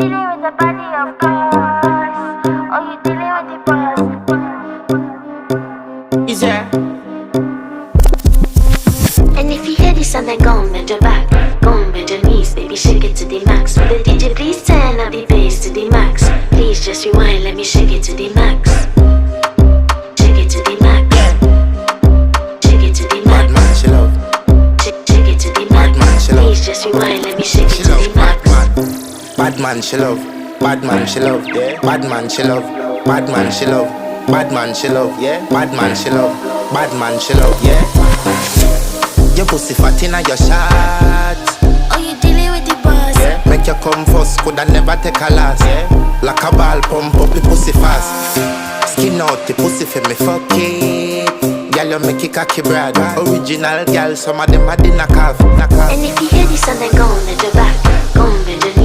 dealing with the body, of course. Or you dealing with the boss. Is there? And if you hear this and then go and bend your back, go and bend your knees, baby, shake it to the max. Will the DJ please turn up the bass to the max? Please just rewind, let me shake it to the max. Shake it to the max. Shake it to the max. Bad man, she love. Shake it to the max. Please just rewind, let me shake it to the max. Bad man, she love. Bad man, she love. Yeah. Bad man, she love. Bad man, she love. Bad man, she love. Yeah. Bad man, she love. Bad man, she love. Yeah. Your pussy fat inna your shot. Oh, you dealing with the boss? Yeah. Make you come first, coulda never take a last. Yeah. Like a ball pump up the pussy fast. Skin out the pussy for me fuck it. Girl, you make it cocky brad. Original girl, some of them a dinner calf. And if you hear this and then go and bend your back, go and bend your knees.